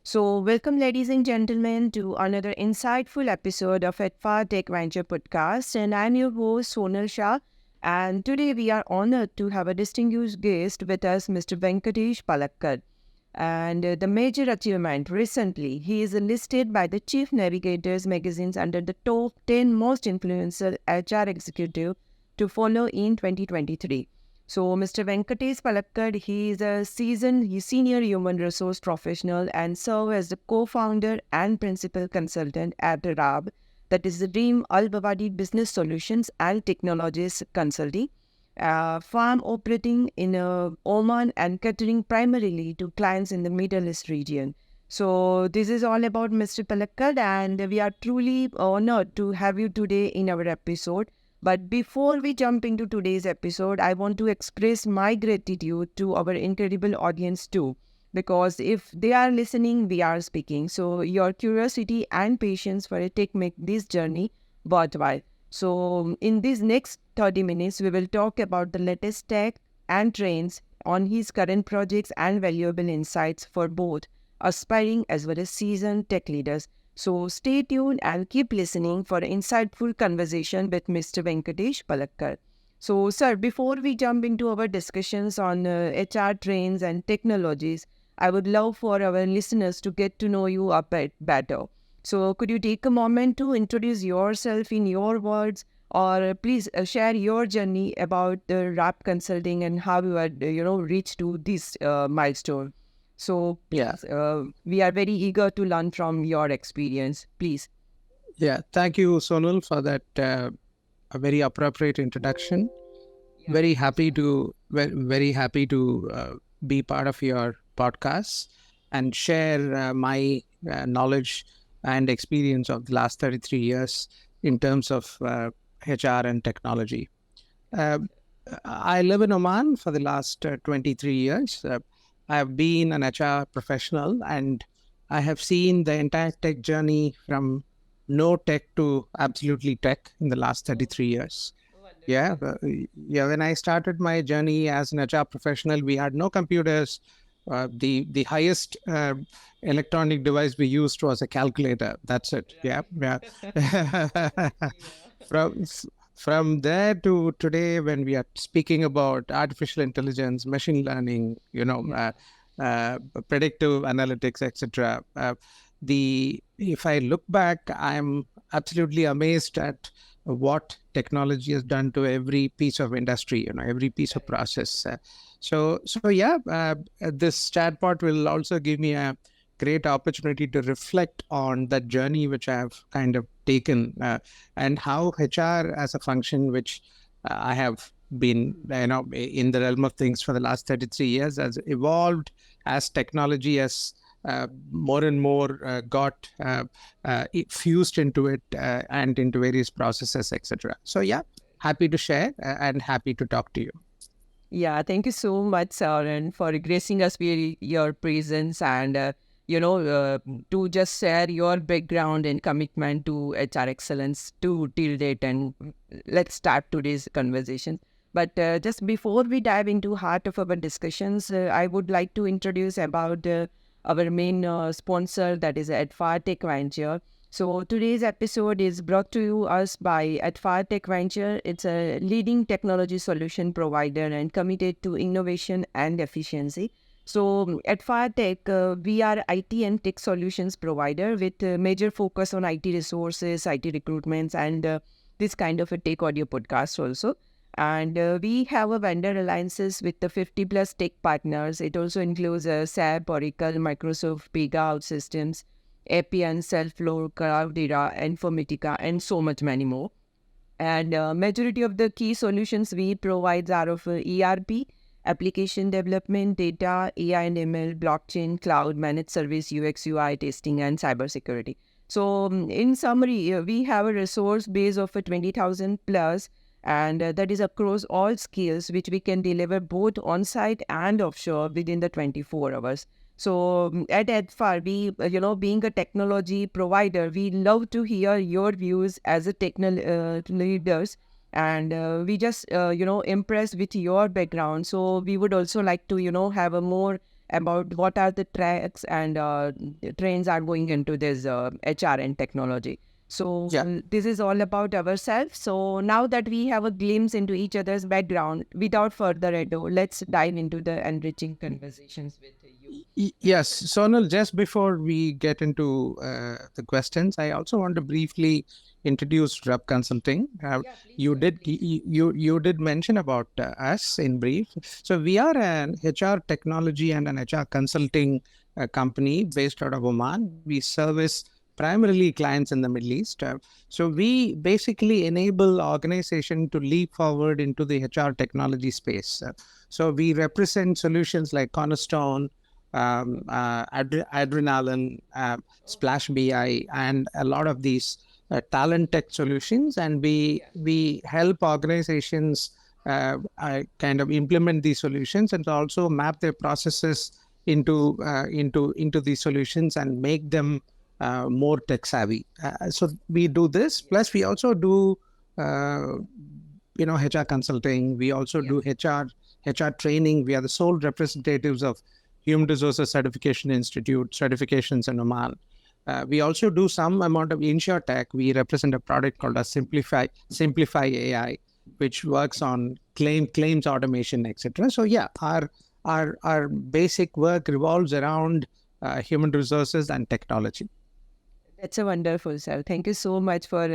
So, welcome, ladies and gentlemen, to another insightful episode of adfartech Venture Podcast. And I'm your host, Sonal Shah. And today we are honored to have a distinguished guest with us, Mr. Venkatesh Palakkad. And the major achievement recently, he is listed by the Chief Navigators magazines under the top 10 most influential HR executive to follow in 2023. So, Mr. Venkatesh Palakkad, he is a seasoned senior human resource professional and serves as the co-founder and principal consultant at RAB, that is the Dream Al Bawadi Business Solutions and Technologies Consulting, firm operating in Oman and catering primarily to clients in the Middle East region. So, this is all about Mr. Palakkad, and we are truly honored to have you today in our episode. But before we jump into today's episode, I want to express my gratitude to our incredible audience too. Because if they are listening, we are speaking. So your curiosity and patience for a tech make this journey worthwhile. So in these next 30 minutes, we will talk about the latest tech and trends on his current projects and valuable insights for both aspiring as well as seasoned tech leaders. So stay tuned and keep listening for an insightful conversation with Mr. Venkatesh Palakkad. So, sir, before we jump into our discussions on HR trends and technologies, I would love for our listeners to get to know you a bit better. So, could you take a moment to introduce yourself in your words, or please share your journey about the RAP consulting and how you had, reached to this milestone? So, Yeah, we are very eager to learn from your experience. Please. yeah. Thank you, Sonal, for that a very appropriate introduction. Yeah, Very thank you so happy much. to very happy to be part of your podcast and share my knowledge and experience of the last 33 years in terms of HR and technology. Uh, I live in Oman for the last 23 years. I have been an HR professional and I have seen the entire tech journey from no tech to absolutely tech in the last Oh, 33 years. Yeah, wonderful. when I started my journey as an HR professional, we had no computers. The highest electronic device we used was a calculator. That's it. Yeah, yeah. Yeah. from from there to today, when we are speaking about artificial intelligence, machine learning, Yeah. uh, predictive analytics, etc. The If I look back, I'm absolutely amazed at what technology has done to every piece of industry, every piece of Correct. process. So yeah, this chatbot will also give me a great opportunity to reflect on that journey which I've kind of taken, and how HR as a function, which I have been, in the realm of things for the last 33 years, has evolved as technology has more and more got fused into it and into various processes, etc. So yeah, happy to share and happy to talk to you. Yeah, thank you so much, Sauran, for gracing us with your presence and, to just share your background and commitment to HR excellence to till date. And let's start today's conversation. But just before we dive into heart of our discussions, I would like to introduce about our main sponsor, that is adfartech Venture. So today's episode is brought to you us by adfartech Venture. It's a leading technology solution provider and committed to innovation and efficiency. So at adfartech, we are IT and tech solutions provider with a major focus on IT resources, IT recruitments, and this kind of a tech audio podcast also. And we have a vendor alliances with the 50 plus tech partners. It also includes SAP, Oracle, Microsoft, Pega OutSystems, Appian, Cellflow, Cloudera, Informatica, and so much many more. And majority of the key solutions we provide are of ERP, application development, data, AI and ML, blockchain, cloud, managed service, UX, UI testing, and cybersecurity. So, in summary, we have a resource base of 20,000 plus, and that is across all skills, which we can deliver both on site and offshore within the 24 hours. So at Edfar, we, being a technology provider, we love to hear your views as a technical leaders, and we just, impressed with your background. So we would also like to, have a more about what are the tracks and trends are going into this HR and technology. So Yeah. this is all about ourselves. So now that we have a glimpse into each other's background, without further ado, let's dive into the enriching conversations with you. Yes, Sonal, just before we get into the questions, I also want to briefly introduce RAB Consulting. Yeah, please, You sir, did please. you did mention about us in brief. So we are an HR technology and an HR consulting company based out of Oman. We service primarily clients in the Middle East. So we basically enable organization to leap forward into the HR technology space. So we represent solutions like Cornerstone, Adrenaline, Splash BI, and a lot of these talent tech solutions. And we help organizations kind of implement these solutions and also map their processes into these solutions and make them more tech savvy. So we do this. Plus, we also do HR consulting. We also do HR training. We are the sole representatives of Human Resources Certification Institute certifications in Oman. We also do some amount of InsurTech. We represent a product called as Simplify AI, which works on claims automation, etc. So yeah, our basic work revolves around human resources and technology. That's a wonderful, sir. Thank you so much for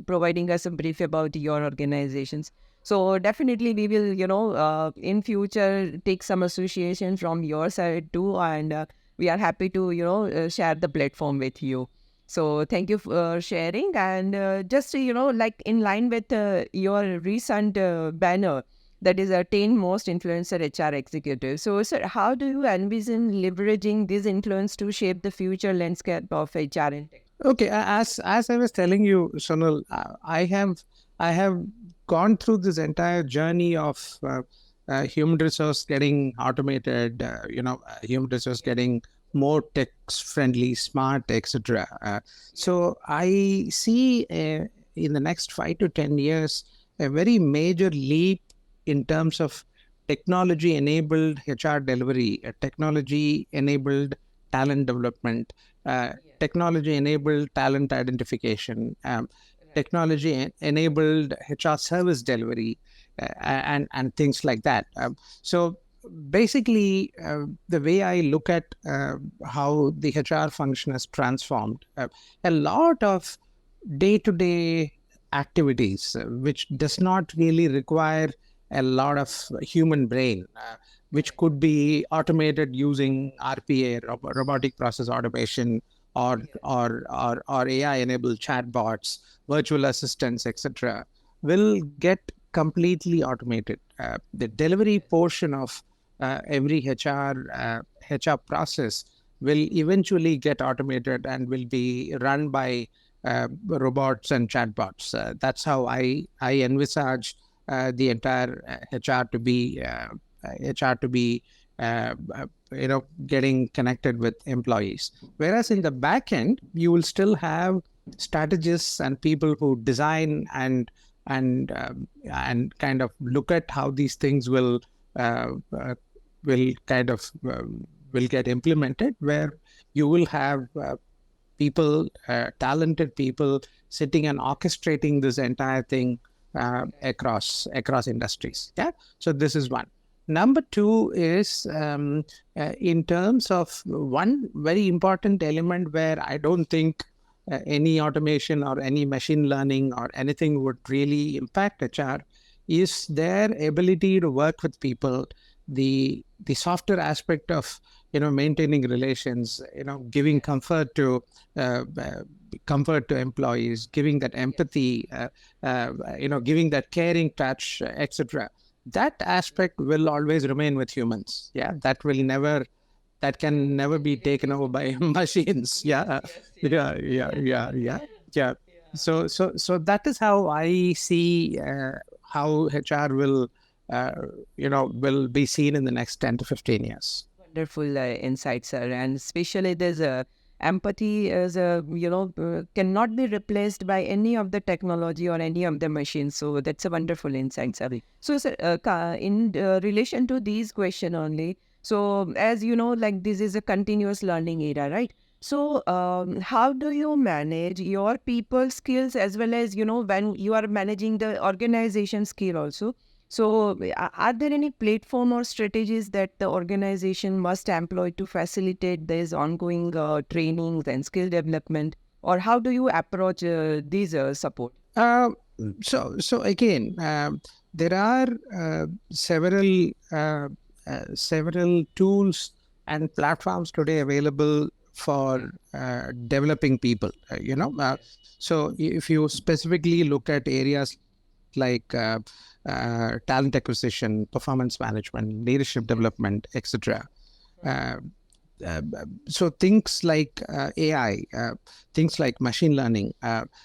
providing us a brief about your organizations. So definitely we will in future take some association from your side too, and we are happy to share the platform with you. So thank you for sharing, and just like in line with your recent banner, that is a 10 most influencer HR executives. So, sir, how do you envision leveraging this influence to shape the future landscape of HR and tech? Okay, as I was telling you, Sonal, I have gone through this entire journey of human resource getting automated, human resource getting more tech friendly, smart, etc. So I see in the next 5 to 10 years a very major leap in terms of technology enabled HR delivery, technology enabled talent development, technology enabled talent identification, technology enabled HR service delivery, and things like that. So basically, the way I look at how the HR function has transformed, a lot of day to day activities, which does not really require a lot of human brain, which could be automated using RPA, robotic process automation, or AI enabled chatbots, virtual assistants, etc., will get completely automated. The delivery portion of every HR process will eventually get automated and will be run by robots and chatbots. That's how I envisage the entire HR to be getting connected with employees. Whereas in the back end, you will still have strategists and people who design and kind of look at how these things uh, uh, will kind of will get implemented. Where you will have people, talented people, sitting and orchestrating this entire thing across industries. Yeah. So this is one. Number two is in terms of one very important element where I don't think any automation or any machine learning or anything would really impact HR is their ability to work with people, the softer aspect of maintaining relations, giving uh, uh, comfort to employees, giving that empathy, giving that caring touch, etc. That aspect will always remain with humans. Yeah, that can never be taken over by machines. Yeah, yeah. So that is how I see how HR will be seen in the next 10 to 15 years. Wonderful insight, sir. And especially there's empathy is cannot be replaced by any of the technology or any of the machines. So that's a wonderful insight, sir. So, sir, in relation to these question only, So as you know, like this is a continuous learning era, right? So how do you manage your people skills as well as, when you are managing the organization skill also? So are there any platform or strategies that the organization must employ to facilitate this ongoing trainings and skill development? Or how do you approach these support? Uh, so again, there are several tools and platforms today available for developing people. So if you specifically look at areas like talent acquisition, performance management, leadership development, etc. Uh, so things like AI, things like machine learning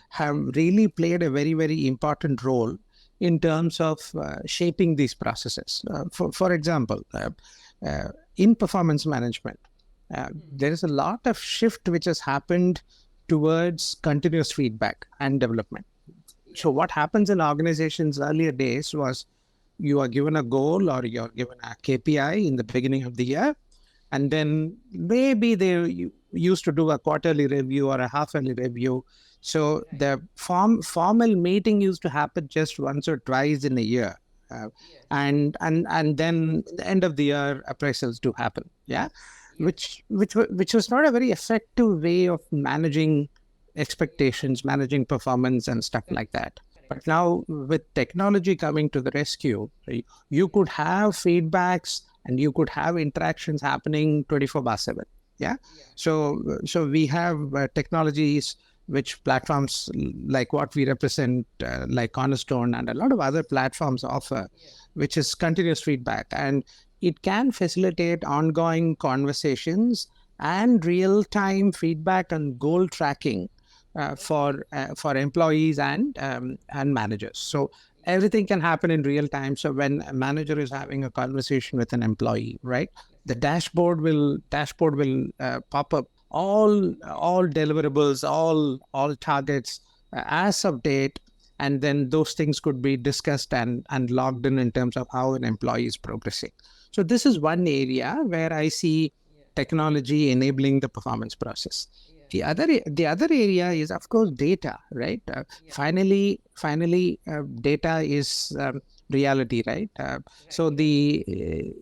have really played a very, very important role in terms of shaping these processes. For example, in performance management, there is a lot of shift which has happened towards continuous feedback and development. So what happens in organizations earlier days was you are given a goal or you're given a KPI in the beginning of the year, and then maybe they used to do a quarterly review or a half-yearly review. So the formal meeting used to happen just once or twice in a year. And then the end of the year appraisals do happen. Yeah. Which was not a very effective way of managing expectations, managing performance and stuff like that. But now with technology coming to the rescue, you could have feedbacks and you could have interactions happening 24/7. Yeah. So we have technologies which platforms like what we represent, like Cornerstone and a lot of other platforms offer, which is continuous feedback. And it can facilitate ongoing conversations and real-time feedback and goal tracking for employees and managers. So everything can happen in real time. So when a manager is having a conversation with an employee, right, the dashboard will pop up all deliverables, all targets as of date, and then those things could be discussed and logged in terms of how an employee is progressing. So this is one area where I see technology enabling the performance process. The other area is, of course, data, right? Finally, data is reality, right? So the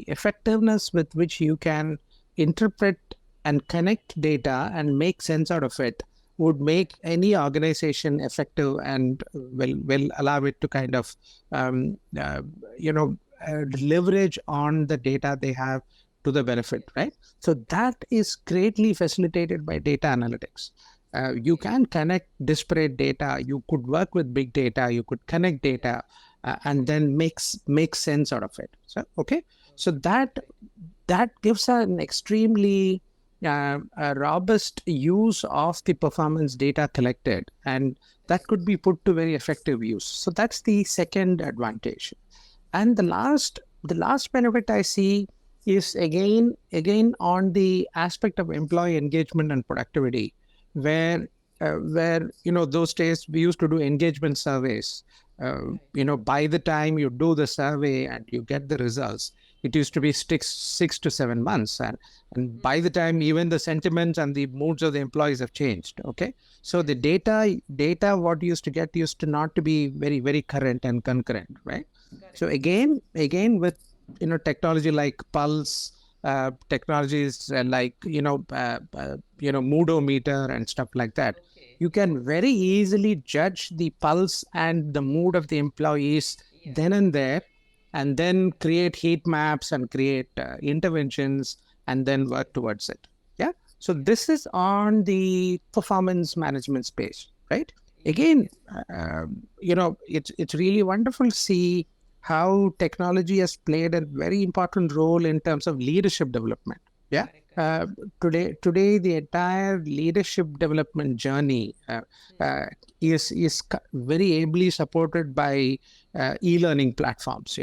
effectiveness with which you can interpret and connect data and make sense out of it would make any organization effective and will allow it to kind of leverage on the data they have to the benefit, right? So that is greatly facilitated by data analytics. You can connect disparate data. You could work with big data. You could connect data and then make sense out of it. So so that gives an extremely robust use of the performance data collected, and that could be put to very effective use. So that's the second advantage. And the last benefit I see is again on the aspect of employee engagement and productivity, where those days we used to do engagement surveys. By the time you do the survey and you get the results, it used to be 6 to 7 months, and by the time even the sentiments and the moods of the employees have changed. Okay, so the data what used to not to be very, very current and concurrent, right? So again with technology like Pulse, technologies like Moodometer and stuff like that, you can very easily judge the pulse and the mood of the employees then and there, and then create heat maps and create interventions and then work towards it. Yeah. So this is on the performance management space, right? Again, it's really wonderful to see how technology has played a very important role in terms of leadership development. Yeah. Today, the entire leadership development journey is very ably supported by e-learning platforms.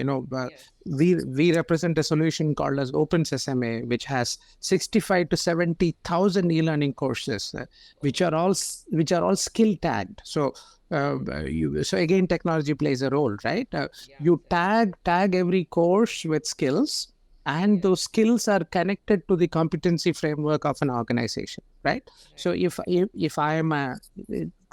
We represent a solution called as Open Sesame, which has 65 to 70,000 e-learning courses, which are all skill tagged. So again, technology plays a role, right? You tag every course with skills, and those skills are connected to the competency framework of an organization, right? So if I am a,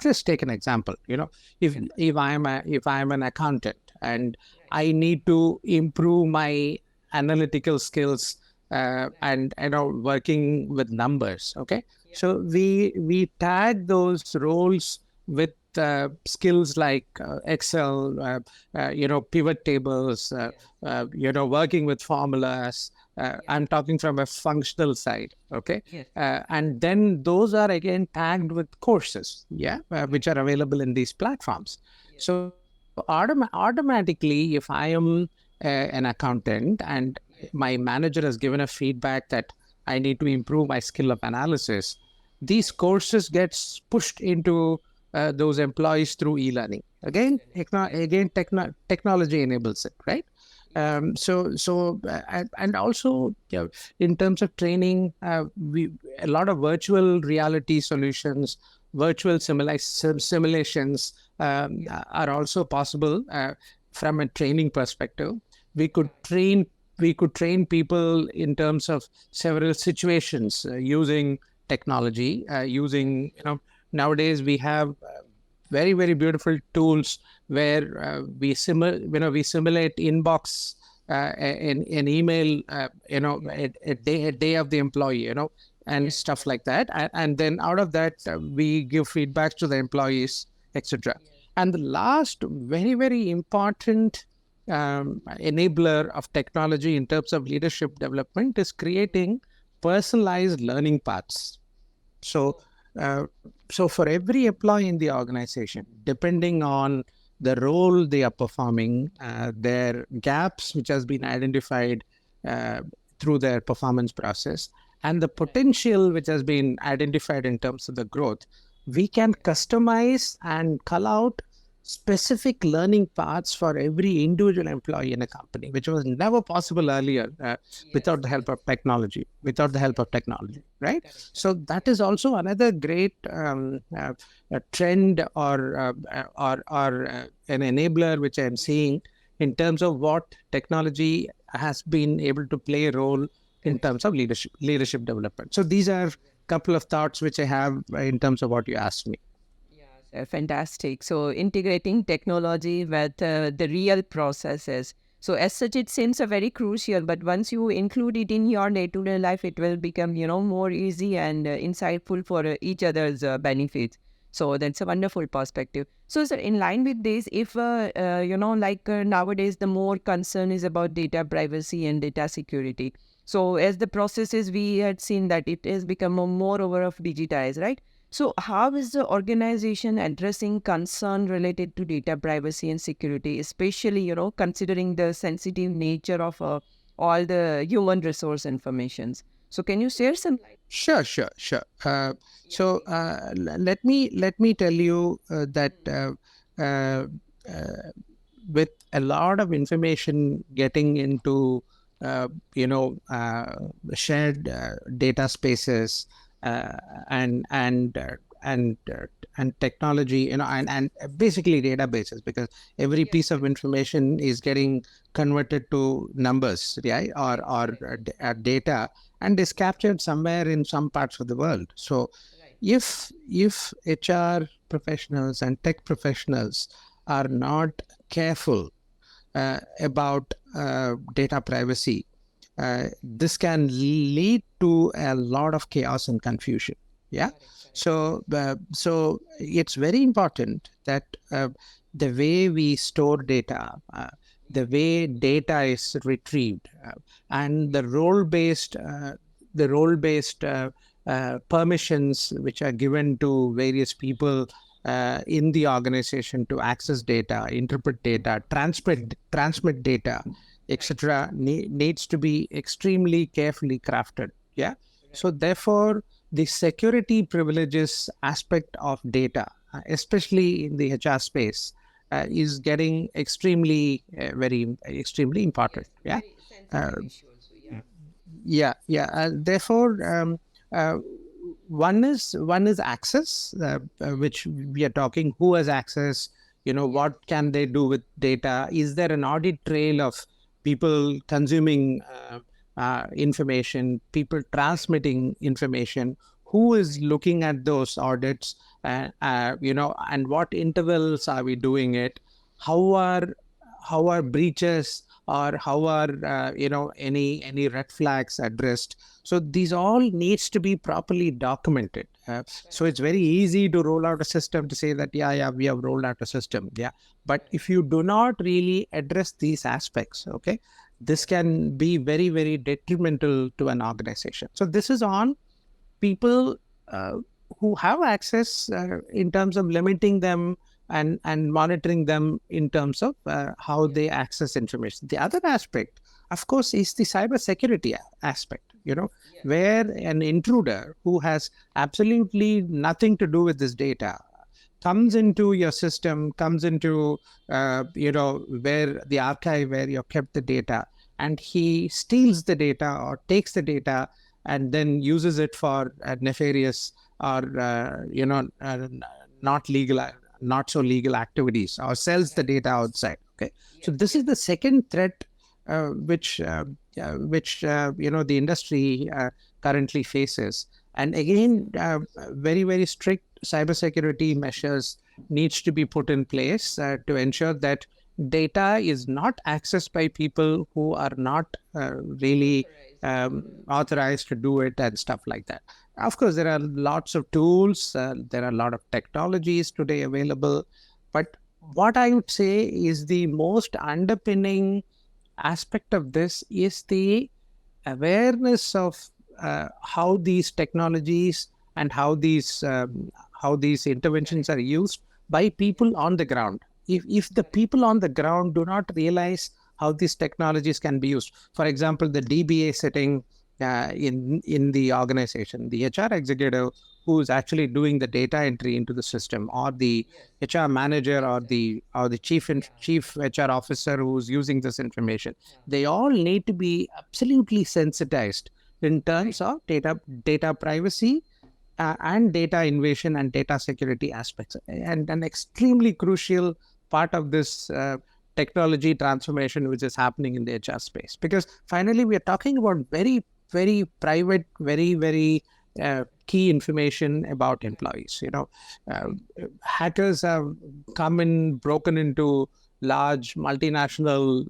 just take an example, if I am an accountant and I need to improve my analytical skills, and working with numbers, okay, so we tag those roles with skills like Excel, pivot tables, working with formulas. I'm talking from a functional side, okay? And then those are again tagged with courses, which are available in these platforms. So automatically, if I am an accountant and my manager has given a feedback that I need to improve my skill of analysis, these courses gets pushed into those employees through e-learning. Technology enables it, right? And also, in terms of training, a lot of virtual reality solutions, virtual simulations are also possible from a training perspective. We could train people in terms of several situations using technology. Nowadays we have very, very beautiful tools where we simulate inbox an email, a day of the employee, and stuff like that, and then out of that we give feedback to the employees, etc. And the last very, very important enabler of technology in terms of leadership development is creating personalized learning paths. So for every employee in the organization, depending on the role they are performing, their gaps which has been identified through their performance process, and the potential which has been identified in terms of the growth, we can customize and call out specific learning paths for every individual employee in a company, which was never possible earlier without the help of technology, right? So that is also another great trend or an enabler which I'm seeing in terms of what technology has been able to play a role in terms of leadership development. So these are a couple of thoughts which I have in terms of what you asked me. Fantastic. So integrating technology with the real processes. So as such, it seems a very crucial, but once you include it in your day-to-day life, it will become, more easy and insightful for each other's benefits. So that's a wonderful perspective. So sir, in line with this, if, nowadays, the more concern is about data privacy and data security. So as the processes, we had seen that it has become a more over of digitized, right? So how is the organization addressing concern related to data privacy and security, especially, considering the sensitive nature of all the human resource informations? So can you share some light? Sure. So let me tell you that with a lot of information getting into shared data spaces and technology, and basically databases, because every piece of information is getting converted to numbers, right, or data, and is captured somewhere in some parts of the world. So if HR professionals and tech professionals are not careful about data privacy, this can lead to a lot of chaos and confusion. So it's very important that the way we store data, the way data is retrieved, and the role-based permissions which are given to various people in the organization to access data, interpret data, transmit data, etc., needs to be extremely carefully crafted. So therefore, the security privileges aspect of data, especially in the HR space, is getting extremely important. Therefore, one is access, which we are talking. Who has access? What can they do with data? Is there an audit trail of people consuming information, people transmitting information, who is looking at those audits, and what intervals are we doing it, how are breaches, or how are any red flags addressed. So these all needs to be properly documented. So it's very easy to roll out a system to say that yeah, we have rolled out a system, yeah, but if you do not really address these aspects, okay, this can be very, very detrimental to an organization. So this is on people who have access, in terms of limiting them and monitoring them in terms of how they access information. The other aspect, of course, is the cyber security aspect, where an intruder who has absolutely nothing to do with this data comes into your system, comes into where the archive where you kept the data, and he steals the data or takes the data and then uses it for nefarious or not legal, not so legal activities, or sells the data outside. Okay, so this is the second threat which the industry currently faces. And again, very, very strict cybersecurity measures needs to be put in place to ensure that data is not accessed by people who are not really authorized to do it and stuff like that. Of course, there are lots of tools, there are a lot of technologies today available, but what I would say is the most underpinning aspect of this is the awareness of how these technologies and how these interventions are used by people on the ground. If the people on the ground do not realize how these technologies can be used, for example, the DBA sitting in the organization, the HR executive who is actually doing the data entry into the system, or the HR manager, or the chief HR officer who's using this information, they all need to be absolutely sensitized in terms of data privacy and data invasion and data security aspects. And an extremely crucial part of this technology transformation which is happening in the HR space, because finally we are talking about very, very private, very, very key information about employees. Hackers have come in, broken into large multinational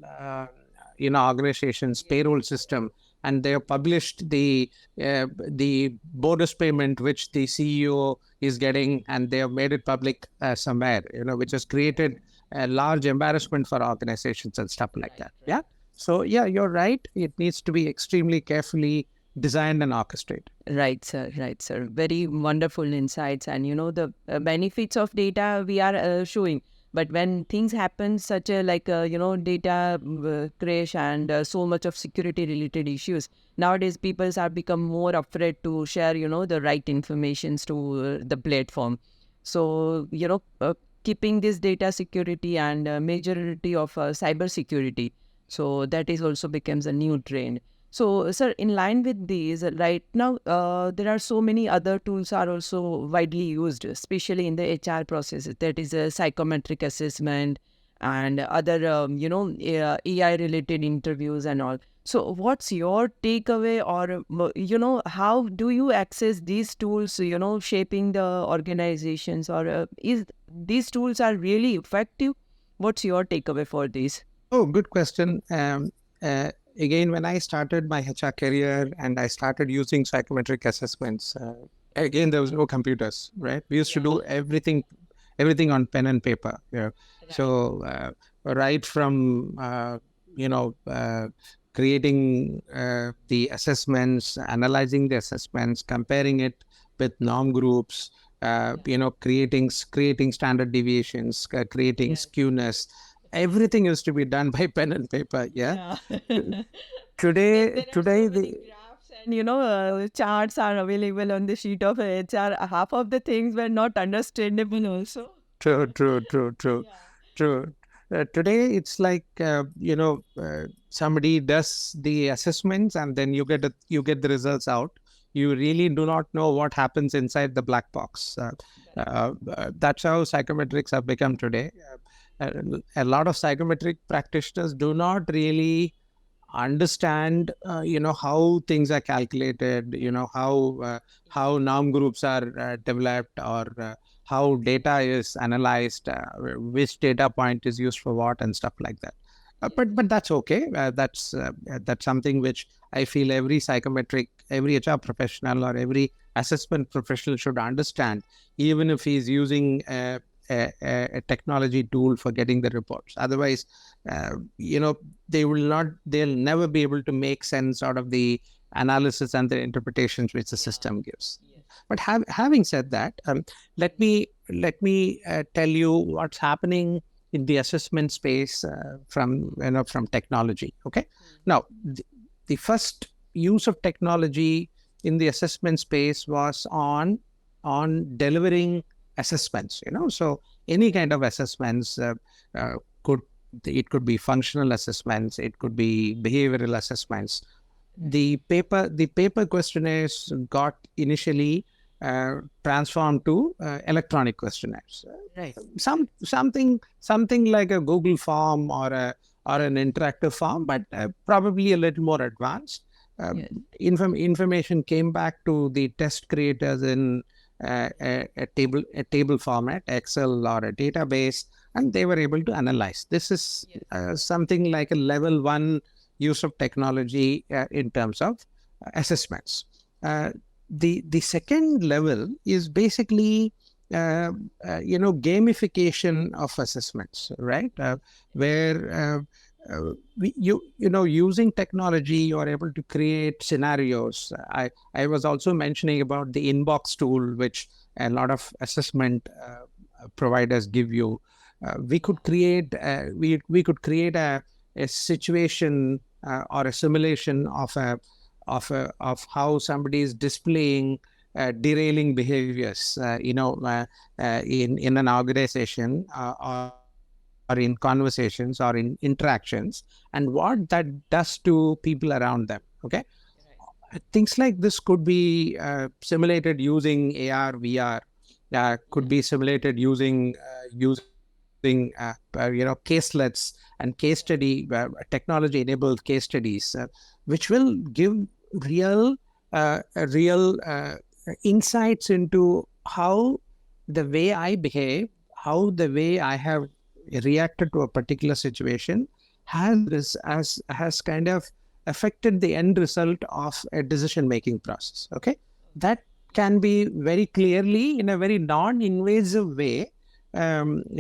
organizations payroll system, and they have published the bonus payment which the CEO is getting, and they have made it public somewhere, which has created a large embarrassment for organizations and stuff like that. Yeah. So yeah, you're right. It needs to be extremely carefully designed and orchestrated. Right, sir. Right, sir. Very wonderful insights. And, the benefits of data we are showing. But when things happen, such a data crash and so much of security related issues, nowadays people have become more afraid to share, the right informations to the platform. So, keeping this data security and majority of cyber security. So that is also becomes a new trend. So, sir, in line with these, right now, there are so many other tools are also widely used, especially in the HR processes. That is a psychometric assessment and other, AI-related interviews and all. So, what's your takeaway, or how do you access these tools? Shaping the organizations, or is these tools are really effective? What's your takeaway for this? Oh, good question. Again, when I started my HR career and I started using psychometric assessments, again, there was no computers, right? We used to do everything on pen and paper. Yeah. So right from, creating the assessments, analyzing the assessments, comparing it with norm groups, creating standard deviations, creating skewness. Everything used to be done by pen and paper. Yeah. Today, the graphs and charts are available on the sheet of HR. Half of the things were not understandable also. true. Today, it's like somebody does the assessments and then you get the results out. You really do not know what happens inside the black box. That's how psychometrics have become today. A lot of psychometric practitioners do not really understand, how things are calculated, how norm groups are developed, or how data is analyzed, which data point is used for what, and stuff like that. But that's okay. That's something which I feel every psychometric, every HR professional, or every assessment professional should understand, even if he's using a technology tool for getting the reports. Otherwise, they'll never be able to make sense out of the analysis and the interpretations which the system gives. But having said that, let me tell you what's happening in the assessment space from technology. Okay, now the first use of technology in the assessment space was on delivering assessments. So any kind of assessments could be functional assessments, it could be behavioral assessments. The paper questionnaires got initially transformed to electronic questionnaires. Right. Something like a Google form or an interactive form, but probably a little more advanced. Yes. Information came back to the test creators in a table format, Excel or a database, and they were able to analyze. This is something like a level 1 use of technology in terms of assessments. The second level is basically gamification of assessments, right? Where using technology, you are able to create scenarios. I was also mentioning about the inbox tool, which a lot of assessment providers give you. We could create a situation or a simulation of how somebody is displaying derailing behaviors, in an organization, or in conversations or in interactions, and what that does to people around them. Okay, things like this could be simulated using AR, VR. Could be simulated using caselets and case study technology enabled case studies, which will give real insights into how the way I behave, how the way I have reacted to a particular situation has kind of affected the end result of a decision making process. Okay, that can be very clearly, in a very non-invasive way,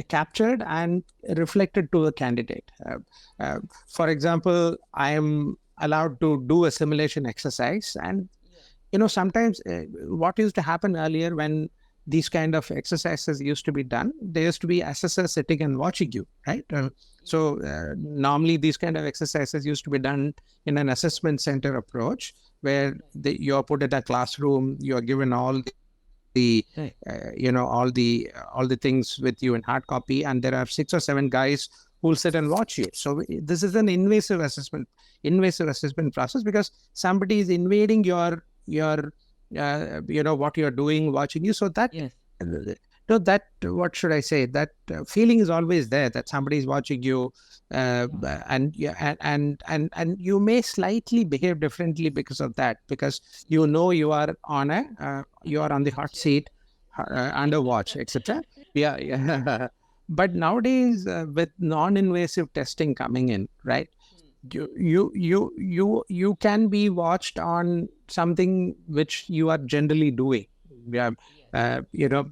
captured and reflected to the candidate. For example, I am allowed to do a simulation exercise, and sometimes what used to happen earlier when these kind of exercises used to be done, there used to be assessors sitting and watching you, right? So normally these kind of exercises used to be done in an assessment center approach, where you're put in a classroom, you're given all the all the things with you in hard copy, and there are 6 or 7 guys who will sit and watch you. So this is an invasive assessment process, because somebody is invading your what you're doing, watching you. So that that what should I say, that feeling is always there, that somebody is watching you, and you may slightly behave differently because of that, because you are on the hot seat, under watch, etc. Yeah. But nowadays, with non-invasive testing coming in, right, you can be watched on something which you are generally doing.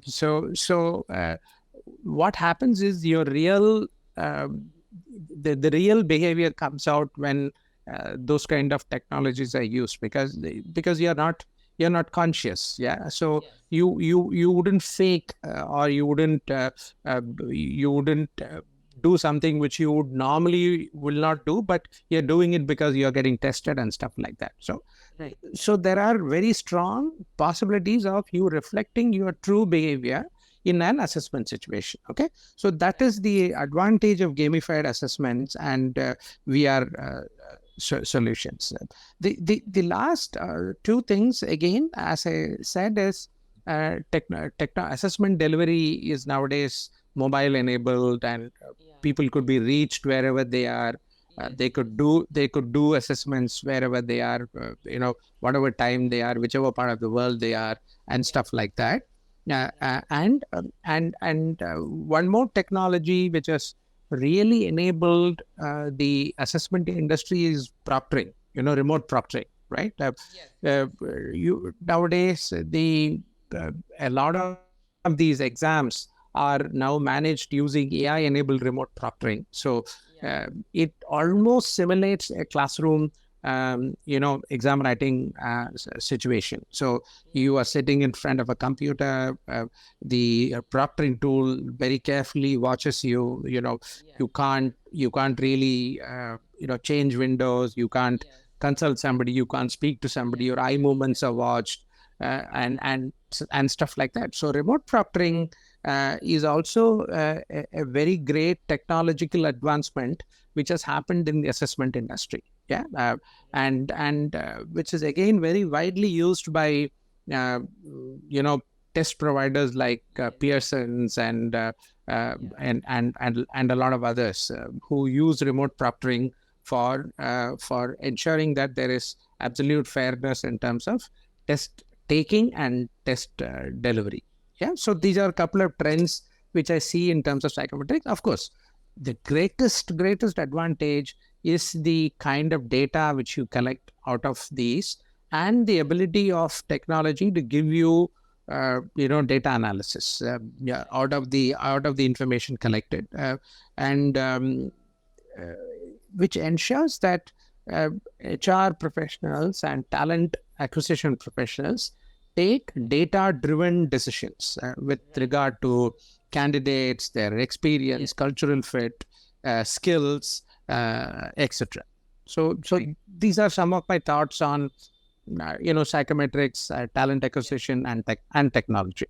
So what happens is your real the real behavior comes out when those kind of technologies are used, because you're not conscious. So you wouldn't fake, or you wouldn't do something which you would normally will not do, but you're doing it because you're getting tested and stuff like that. So there are very strong possibilities of you reflecting your true behavior in an assessment situation. Okay, so that is the advantage of gamified assessments and VR solutions. The last 2 things, again, as I said, is assessment delivery is nowadays mobile enabled, and people could be reached wherever they are. They could do assessments wherever they are, whatever time they are, whichever part of the world they are, and stuff like that. And one more technology which has really enabled the assessment industry is proctoring, remote proctoring, right? You nowadays a lot of these exams are now managed using AI-enabled remote proctoring. So it almost simulates a classroom, exam writing situation. So you are sitting in front of a computer. The proctoring tool very carefully watches you. You can't really change windows. You can't consult somebody. You can't speak to somebody. Your eye movements are watched, and stuff like that. So remote proctoring is also a very great technological advancement which has happened in the assessment industry. And which is again very widely used by test providers like Pearson's and a lot of others who use remote proctoring for ensuring that there is absolute fairness in terms of test taking and test delivery. So these are a couple of trends which I see in terms of psychometrics. Of course, the greatest advantage is the kind of data which you collect out of these, and the ability of technology to give you data analysis out of the information collected, and which ensures that HR professionals and talent acquisition professionals take data-driven decisions with regard to candidates, their experience, cultural fit, skills, etc. So these are some of my thoughts on psychometrics, talent acquisition, and technology.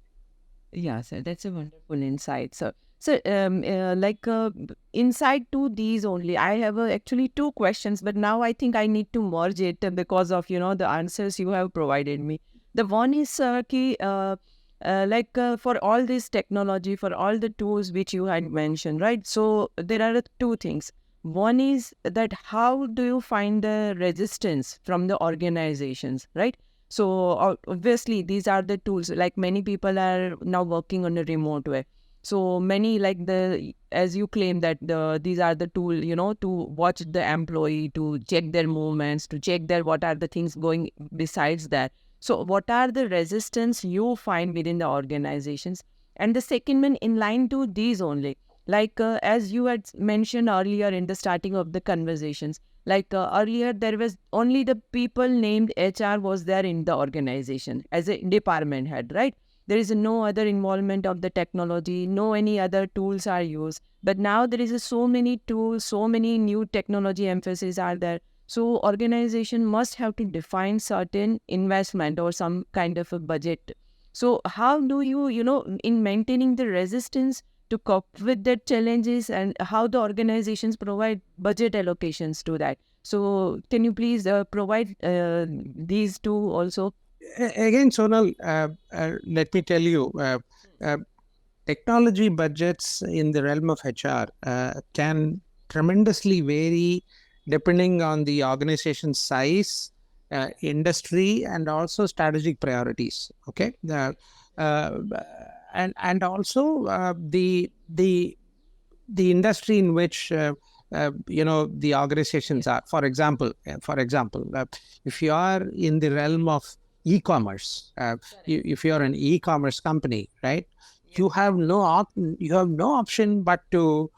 Yeah, sir, that's a wonderful insight. So, inside to these only, I have actually two questions, but now I think I need to merge it because of the answers you have provided me. The one is, for all this technology, for all the tools which you had mentioned, right? So there are two things. One is that how do you find the resistance from the organizations, right? So obviously these are the tools. Like many people are now working on a remote way. So many as you claim that these are the tool, to watch the employee, to check their movements, to check what are the things going besides that. So what are the resistance you find within the organizations? And the second one in line to these only, as you had mentioned earlier in the starting of the conversations, earlier there was only the people named HR was there in the organization as a department head, right? There is no other involvement of the technology, no any other tools are used. But now there is so many tools, so many new technology emphasis are there. So organization must have to define certain investment or some kind of a budget. So how do you, in maintaining the resistance to cope with the challenges, and how the organizations provide budget allocations to that? So can you please provide these two also? Again, Sonal, let me tell you, technology budgets in the realm of HR can tremendously vary depending on the organization size, industry, and also strategic priorities. Okay, and also the industry in which the organizations are. For example, if you are in the realm of e-commerce, if you are an e-commerce company, right, you have no option but to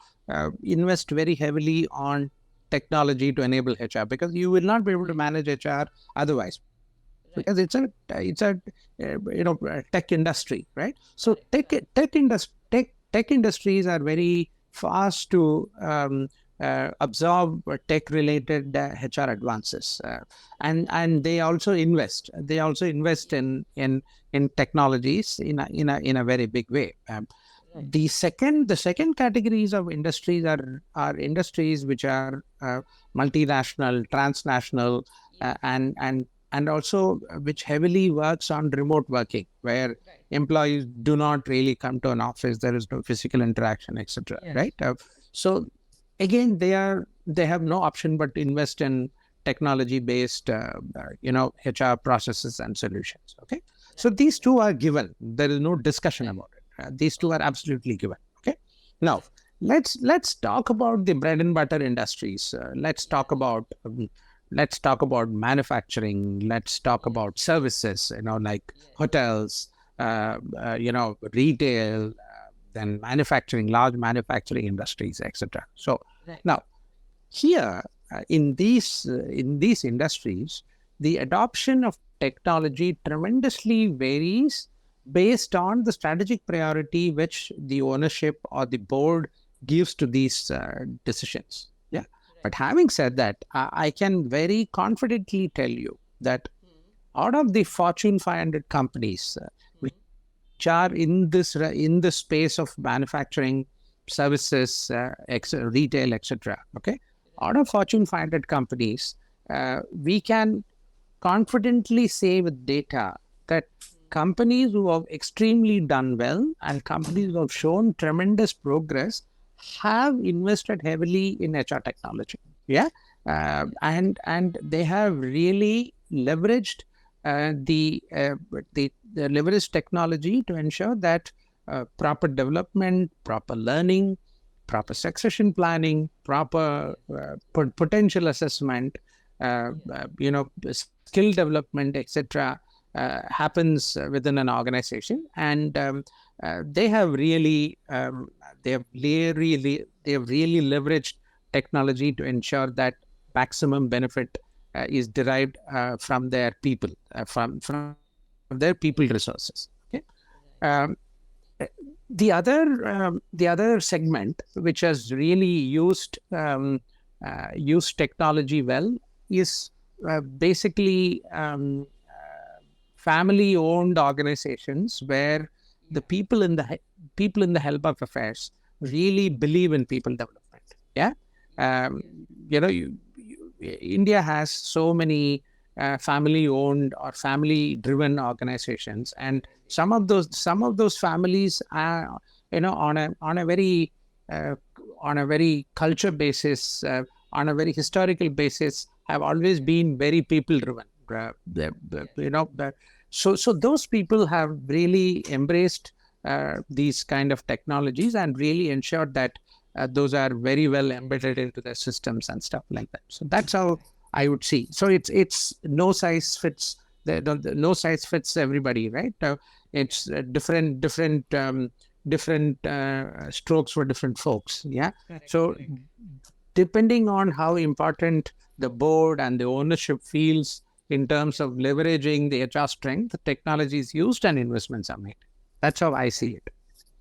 invest very heavily on technology to enable HR, because you will not be able to manage HR otherwise, because it's a tech industry, right? So tech industries are very fast to absorb tech related HR advances, and they also invest in technologies in a very big way. The second categories of industries are industries which are multinational, transnational, and also which heavily works on remote working, where employees do not really come to an office, there is no physical interaction, etc. Right? So again, they are they have no option but to invest in technology-based, HR processes and solutions. Okay, so these two are given. There is no discussion about it. These two are absolutely given. Okay, now let's talk about the bread and butter industries. Let's talk about manufacturing. Let's talk about services. Like hotels, retail, then manufacturing, large manufacturing industries, etc. So now here in these industries, the adoption of technology tremendously varies based on the strategic priority which the ownership or the board gives to these decisions. Yeah. But having said that, I can very confidently tell you that out of the Fortune 500 companies which are in this space of manufacturing, services, retail, etc. Okay, out of Fortune 500 companies, we can confidently say with data that companies who have extremely done well and companies who have shown tremendous progress have invested heavily in HR technology. Yeah, and they have really leveraged the leveraged technology to ensure that proper development, proper learning, proper succession planning, proper potential assessment, skill development, etc. Happens within an organization, and they have really leveraged technology to ensure that maximum benefit is derived from their people, from their people resources. Okay. The other segment which has really used technology well is basically family-owned organizations where the people in the help of affairs really believe in people development. Yeah, India has so many family-owned or family-driven organizations, and some of those families are, on a very culture basis, on a very historical basis, have always been very people-driven. So those people have really embraced these kind of technologies and really ensured that those are very well embedded into their systems and stuff like that. So that's how I would see. So it's no size fits. No size fits everybody, right? It's different strokes for different folks. Yeah. Correct, so correct. Depending on how important the board and the ownership feels in terms of leveraging the HR strength, the technology is used and investments are made. That's how I see it.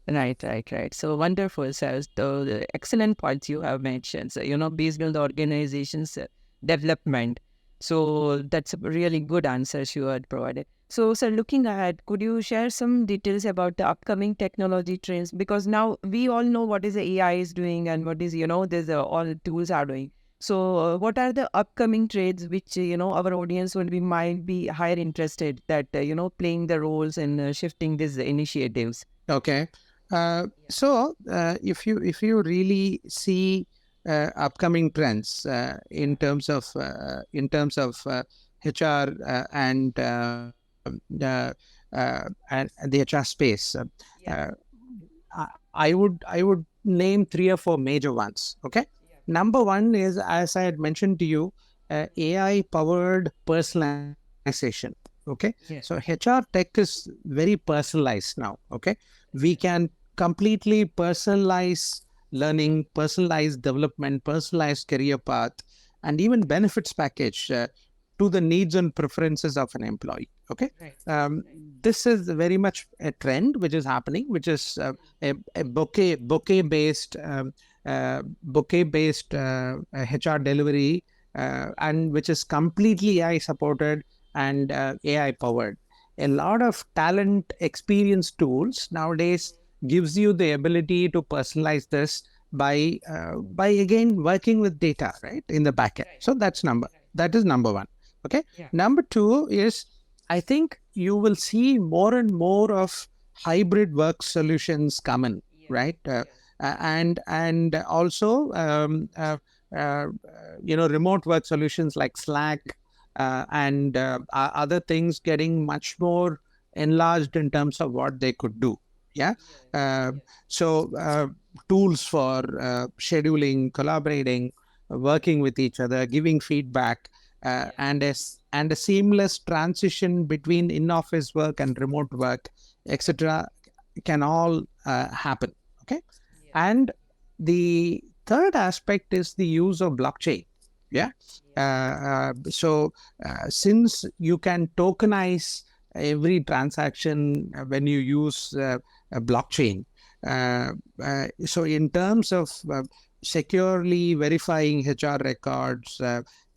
Right. So wonderful, sir. The excellent points you have mentioned. So, based on the organization's development. So that's a really good answers you had provided. So, sir, looking ahead, could you share some details about the upcoming technology trends? Because now we all know what is the AI is doing and what is, there's all tools are doing. So, what are the upcoming trends which, our audience might be higher interested that, playing the roles in shifting these initiatives? Okay. So if you really see upcoming trends in terms of HR and the HR space, I would name 3 or 4 major ones. Okay. Number one is, as I had mentioned to you, AI powered personalization. Okay. So HR tech is very personalized now. Okay. We can completely personalize learning, personalized development, personalized career path, and even benefits package to the needs and preferences of an employee. Okay. This is very much a trend which is happening, which is a bouquet based HR delivery, and which is completely AI supported and AI powered. A lot of talent experience tools nowadays gives you the ability to personalize this by again working with data, right, in the back end. So that is number one. Okay. Number two is, I think you will see more and more of hybrid work solutions come in, right? And also remote work solutions like Slack and other things getting much more enlarged in terms of what they could do. Yeah. Uh, so tools for scheduling, collaborating, working with each other, giving feedback, and a seamless transition between in-office work and remote work, etc., can all happen. Okay. And the third aspect is the use of blockchain. Yeah. Since you can tokenize every transaction when you use a blockchain, so in terms of securely verifying HR records,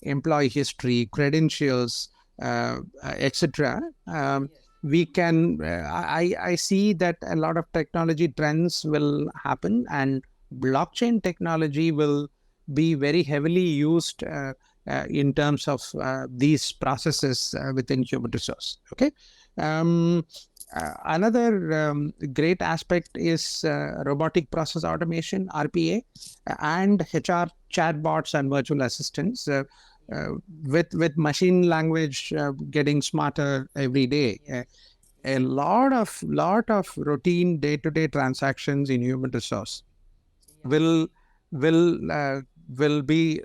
employee history, credentials, etc., we can. I see that a lot of technology trends will happen, and blockchain technology will be very heavily used in terms of these processes within human resource. Okay. Um, Another great aspect is robotic process automation, RPA, and HR chatbots and virtual assistants. With machine language getting smarter every day, a lot of routine day-to-day transactions in human resource will will uh, will get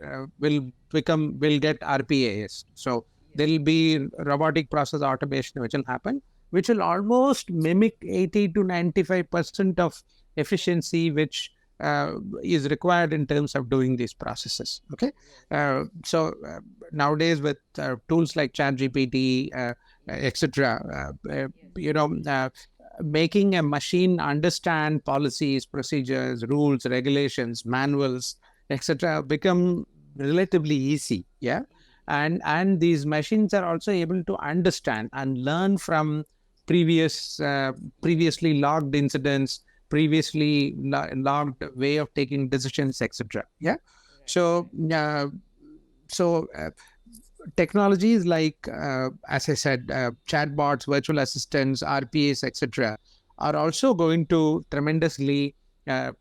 RPAs. So there'll be robotic process automation which will happen, which will almost mimic 80 to 95% of efficiency which is required in terms of doing these processes. Okay. Nowadays with tools like ChatGPT, etc., making a machine understand policies, procedures, rules, regulations, manuals, etc., become relatively easy. Yeah. And these machines are also able to understand and learn from previously logged incidents, previously logged way of taking decisions, etc. Yeah. So technologies like, as I said, chatbots, virtual assistants, RPAs, etc., are also going to tremendously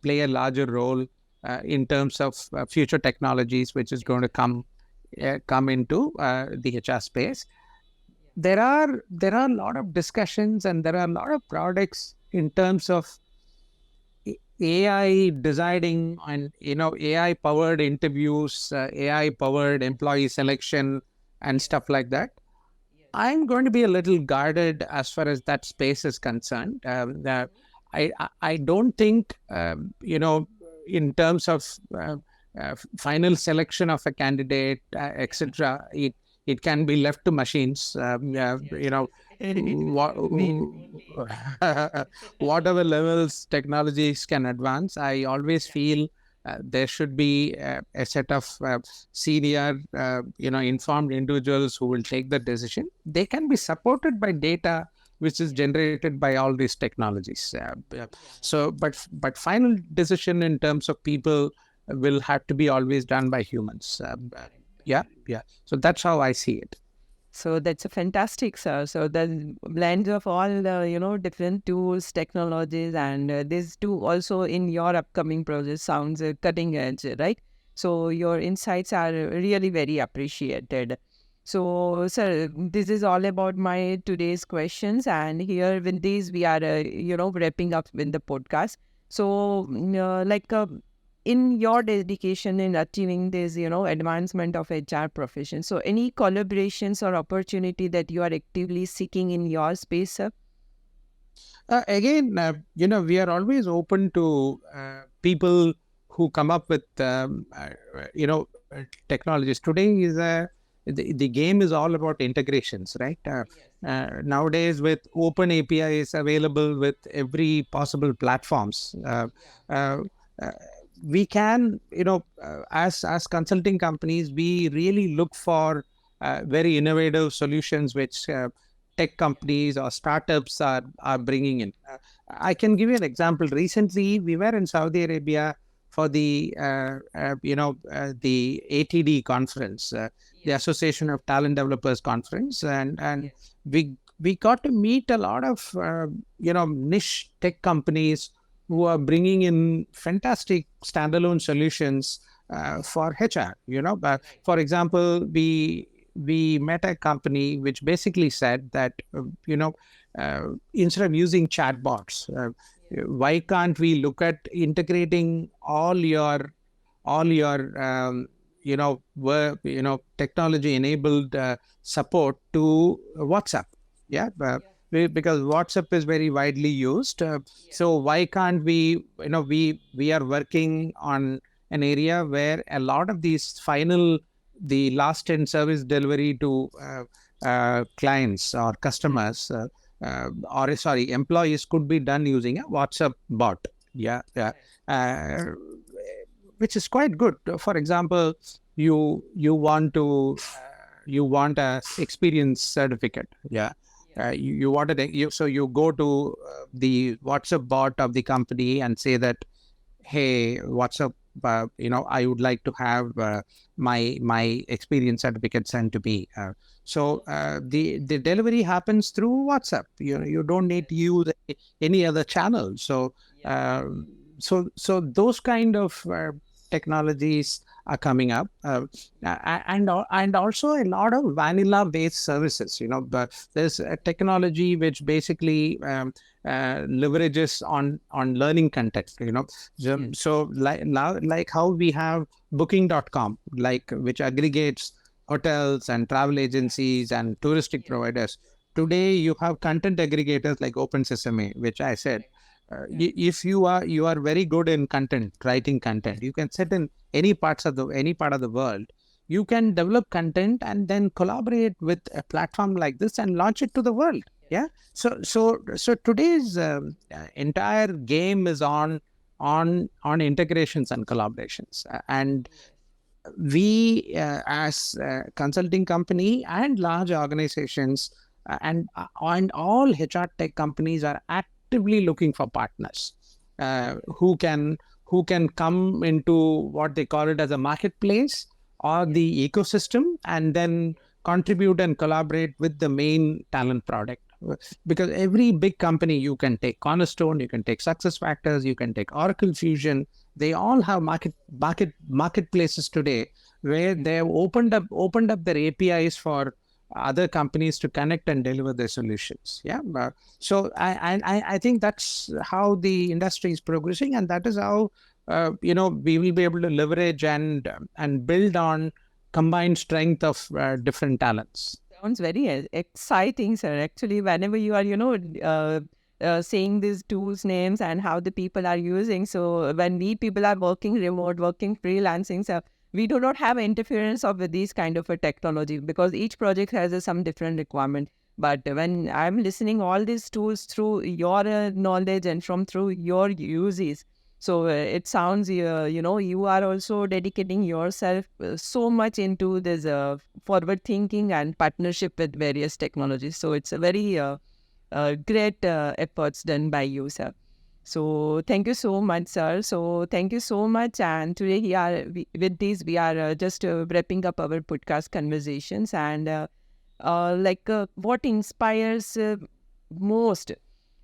play a larger role in terms of future technologies, which is going to come into the HR space. There are a lot of discussions and there are a lot of products in terms of AI deciding and AI powered interviews, AI powered employee selection and stuff like that. I'm going to be a little guarded as far as that space is concerned. I don't think in terms of final selection of a candidate, etc. It can be left to machines. Whatever levels technologies can advance, I always feel there should be a set of senior, informed individuals who will take the decision. They can be supported by data which is generated by all these technologies. But final decision in terms of people will have to be always done by humans. Yeah. So that's how I see it. So that's a fantastic, sir. So the blend of all the different tools, technologies, and these two also in your upcoming project sounds cutting edge, right? So your insights are really very appreciated. So, sir, this is all about my today's questions, and here with these we are wrapping up with the podcast. So, in your dedication in achieving this, advancement of HR profession. So any collaborations or opportunity that you are actively seeking in your space, sir? Again, we are always open to people who come up with, technologies. Today is the game is all about integrations, right? Nowadays, with open APIs available with every possible platforms, we can, as consulting companies, we really look for very innovative solutions which tech companies or startups are bringing in. I can give you an example. Recently, we were in Saudi Arabia for the the ATD conference, the Association of Talent Developers conference, and we got to meet a lot of niche tech companies who are bringing in fantastic standalone solutions for HR. But for example, we met a company which basically said that instead of using chatbots, why can't we look at integrating all your technology enabled support to WhatsApp? Yeah, because WhatsApp is very widely used. So why can't we? We are working on an area where a lot of these the last end service delivery to clients or customers, or sorry, employees, could be done using a WhatsApp bot. Yeah, yeah. Uh, which is quite good. For example, you want to you want a experience certificate. Yeah. You wanted so you go to the WhatsApp bot of the company and say that, hey, WhatsApp, I would like to have my experience certificate sent to me. The delivery happens through WhatsApp. You don't need to use any other channel. Uh, so those kind of technologies are coming up, and also a lot of vanilla based services. But there's a technology which basically leverages on learning content. So like how we have booking.com, which aggregates hotels and travel agencies and touristic providers. Today you have content aggregators like OpenSesame, which I said, if you are very good in writing content, you can sit in any part of the world. You can develop content and then collaborate with a platform like this and launch it to the world. Yeah. So today's entire game is on integrations and collaborations. And we, as a consulting company and large organizations, and all HR tech companies, are actively looking for partners who can come into what they call it as a marketplace or the ecosystem, and then contribute and collaborate with the main talent product. Because every big company, you can take Cornerstone, you can take SuccessFactors, you can take Oracle Fusion. They all have marketplaces today where they have opened up their APIs for other companies to connect and deliver their solutions. Yeah. So I think that's how the industry is progressing, and that is how we will be able to leverage and build on combined strength of different talents. Sounds very exciting, sir. Actually, whenever you are, saying these tools names and how the people are using. So when we people are working remote, working freelancing, so we do not have interference of these kind of a technology, because each project has some different requirement. But when I'm listening all these tools through your knowledge and through your uses, so it sounds, you are also dedicating yourself so much into this forward thinking and partnership with various technologies. So it's a very great efforts done by you, sir. So thank you so much, sir. So thank you so much. And today with this, we are just wrapping up our podcast conversations, and what inspires most,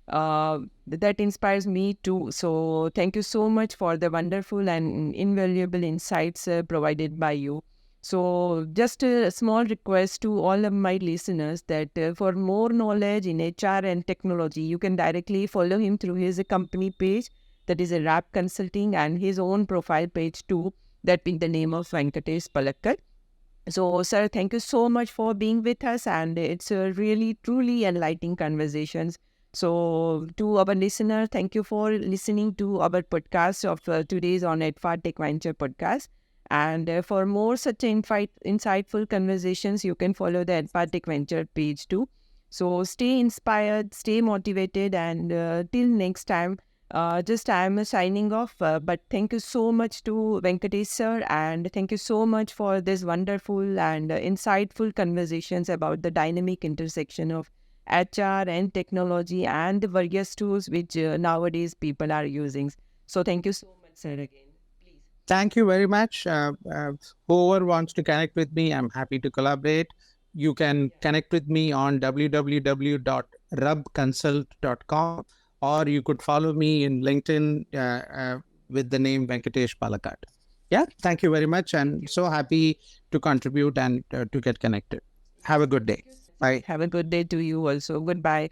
that inspires me too. So thank you so much for the wonderful and invaluable insights provided by you. So just a small request to all of my listeners that for more knowledge in HR and technology, you can directly follow him through his company page, that is a RAB Consulting, and his own profile page too, that being the name of Venkatesh Palakkad. So, sir, thank you so much for being with us, and it's a really, truly enlightening conversations. So, to our listener, thank you for listening to our podcast of today's on adfartech Venture podcast. And for more such insightful conversations, you can follow the adfartech Venture page too. So, stay inspired, stay motivated, and till next time. Just I am signing off, but thank you so much to Venkatesh sir, and thank you so much for this wonderful and insightful conversations about the dynamic intersection of HR and technology and the various tools which nowadays people are using. So thank you so much, sir, again. Please. Thank you very much. Whoever wants to connect with me, I'm happy to collaborate. You can connect with me on www.rabconsult.com, or you could follow me in LinkedIn with the name Venkatesh Palakkad. Yeah, thank you very much. And so happy to contribute and to get connected. Have a good day. Bye. Have a good day to you also. Goodbye.